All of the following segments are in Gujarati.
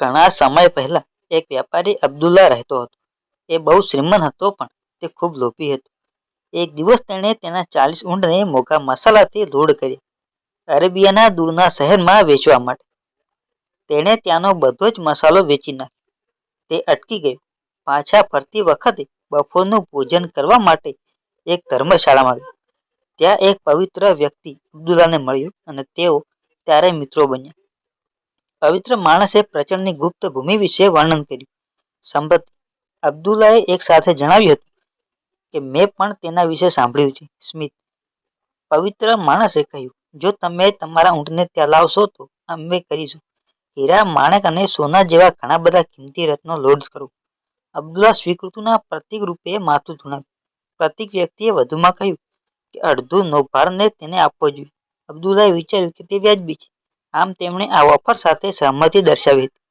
ઘણા સમય પહેલા એક વ્યાપારી અબ્દુલ્લા રહેતો હતો. એ બહુ શ્રીમંત હતો, પણ તે ખૂબ લોભી હતો. એક દિવસ તેણે તેના 40 ઊંટને મોંઘા મસાલાથી લોડ કર્યા અરેબિયાના દૂરના શહેરમાં વેચવા માટે. તેણે ત્યાંનો બધો જ મસાલો વેચી નાખ્યો. તે અટકી ગયો. પાછા ફરતી વખતે બપોરનું ભોજન કરવા માટે એક ધર્મશાળામાં ગયો. ત્યાં એક પવિત્ર વ્યક્તિ અબ્દુલ્લાને મળ્યો અને તેઓ ત્યારે મિત્રો બન્યા. પવિત્ર માણસે પ્રચંડની ગુપ્ત ભૂમિ વિશે વર્ણન કર્યું. સંપત્તિ. અબ્દુલ્લાએ એક સાથે જણાવ્યું હતું કે મેં પણ તેના વિશે સાંભળ્યું છે. સ્મિત. પવિત્ર માણસે કહ્યું, જો તમે તમારા ઊંટને ત્યાં લાવશો તો અમે કરીશું. હીરા, માણેક અને સોના જેવા ઘણા બધા કિંમતી રત્નો લોડ કરો. અબ્દુલ્લા સ્વીકૃતિના પ્રતીક રૂપે માથું ધુણાવ્યું. પ્રતીક વ્યક્તિએ વધુમાં કહ્યું કે અડધું નૌભારને તેને આપવો જોઈએ. અબ્દુલ્લાએ વિચાર્યું કે તે વ્યાજબી છે. આમ તેમણે આ ઓફર સાથે સહમતિ દર્શાવી હતી.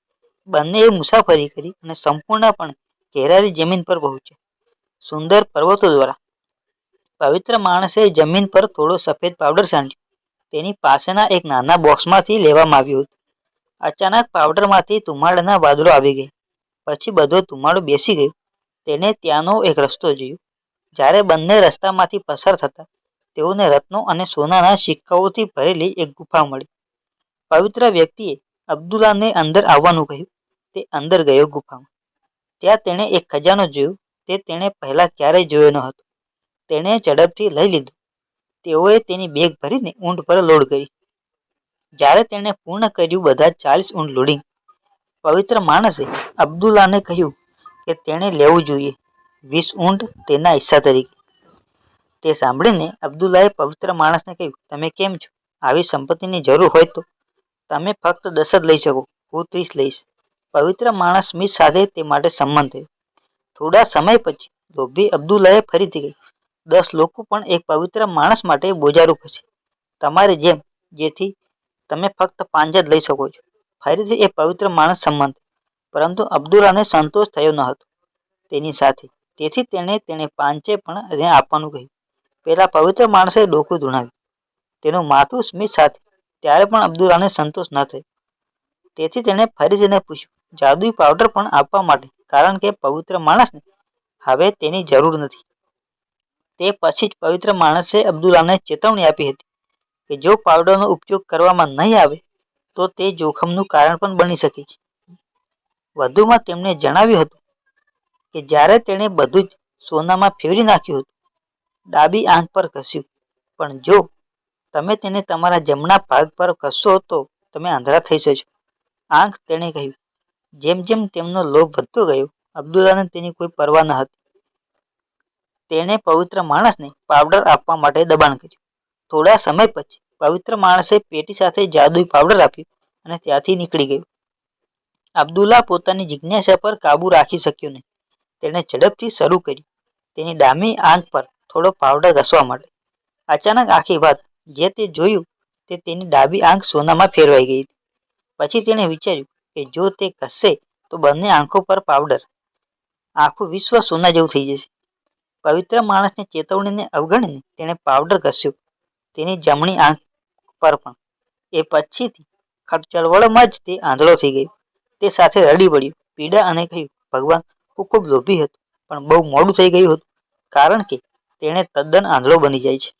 બંનેએ મુસાફરી કરી અને સંપૂર્ણપણે ઘેરાયેલી જમીન પર પહોંચ્યા. સુંદર પર્વતો દ્વારા. પવિત્ર માણસે જમીન પર થોડો સફેદ પાવડર છાંટ્યો. તેની પાસેના એક નાના બોક્સમાંથી લેવામાં આવ્યું હતું. અચાનક પાવડરમાંથી ધુમાડાના વાદળો આવી ગયા. પછી બધો ધુમાડો બેસી ગયો. તેને ત્યાંનો એક રસ્તો જોયો. જ્યારે બંને રસ્તામાંથી પસાર થતા તેઓને રત્નો અને સોનાના સિક્કાઓથી ભરેલી એક ગુફા મળી. પવિત્ર વ્યક્તિએ અબ્દુલ્લાને અંદર આવવાનું કહ્યું. તે અંદર ગયો. ગુફામાં ત્યાં તેણે એક ખજાનો જોયો. તે તેણે પહેલા ક્યારેય જોયો ન હતો. તેણે ઝડપથી લઈ લીધો. તેઓએ તેની બેગ ભરીને ઊંટ પર લોડ કરી. જ્યારે તેણે પૂર્ણ કર્યું બધા 40 ઊંટ લોડિંગ, પવિત્ર માણસે અબ્દુલ્લાને કહ્યું કે તેણે લેવું જોઈએ 20 ઊંટ તેના હિસ્સા તરીકે. તે સાંભળીને અબ્દુલ્લાએ પવિત્ર માણસને કહ્યું, તમે કેમ છો? આવી સંપત્તિની જરૂર હોય તો તમે ફક્ત 10 જ લઈ શકો. હું 30 લઈશ. પવિત્ર માણસ સ્મિત સાથે તે માટે સંમત થયો. થોડા સમય પછી લોભી અબ્દુલ્લાએ ફરીથી કહ્યું, 10 લોકો પણ એક પવિત્ર માણસ માટે બોજારૂપ હશે. તમારી જેમ, જેથી તમે ફક્ત 5 જ લઈ શકો છો. ફરીથી એ પવિત્ર માણસ સંમત થયો. પરંતુ અબ્દુલ્લાને સંતોષ થયો ન હતો તેની સાથે. તેથી તેણે 5 પણ તેને આપવાનું કહ્યું. પેલા પવિત્ર માણસે ડોકું ધુણાવ્યું. તેનું માથું સ્મિત સાથે. ત્યારે પણ અબ્દુલ્લાને સંતોષ ન થયો. તેથી તેણે ફરી તેને પૂછ્યું, જાદુઈ પાવડર પણ આપવા માટે, કારણ કે પવિત્ર માણસને હવે તેની જરૂર નથી. તે પછી જ પવિત્ર માણસે અબ્દુલ્લાને ચેતવણી આપી હતી કે જો પાવડરનો ઉપયોગ કરવામાં નહીં આવે તો તે જોખમનું કારણ પણ બની શકે છે. વધુમાં તેમણે જણાવ્યું હતું કે જ્યારે તેણે બધું જ સોનામાં ફેરવી નાખ્યું હતું, ડાબી આંખ પર ઘસ્યું, પણ જો તમે તેને તમારા જમણા ભાગ પર ઘસશો તો તમે આંધળા થઈ જશો. આંખ, તેણે કહ્યું. જેમ જેમ તેમનો લોભ વધતો ગયો, અબ્દુલ્લાને તેની કોઈ પરવા ન હતી. તેણે પવિત્ર માણસને પાવડર આપવા માટે દબાણ કર્યું. થોડા સમય પછી પવિત્ર માણસે પેટી સાથે જાદુઈ પાવડર આપ્યું અને ત્યાંથી નીકળી ગયો. અબ્દુલ્લા પોતાની જિજ્ઞાસા પર કાબૂ રાખી શક્યો નહીં. તેણે ઝડપથી શરૂ કર્યું તેની ડાબી આંખ પર થોડો પાવડર ઘસવા માટે. અચાનક આખી વાત જે તે જોયું તે તેની ડાબી આંખ સોનામાં ફેરવાઈ ગઈ હતી. પછી તેણે વિચાર્યું કે જો તે ઘસશે તો બંને આંખો પર પાવડર. આખું વિશ્વ સોના જેવું થઈ જશે. પવિત્ર માણસની ચેતવણીને અવગણીને તેણે પાવડર ઘસ્યો તેની જમણી આંખ પર પણ. એ પછીથી ચળવળમાં જ તે આંધળો થઈ ગયો. તે સાથે રડી પડ્યું, પીડા, અને કહ્યું, ભગવાન, હું ખૂબ લોભી હતો, પણ બહુ મોડું થઈ ગયું હતું, કારણ કે તેણે તદ્દન આંધળો બની જાય છે.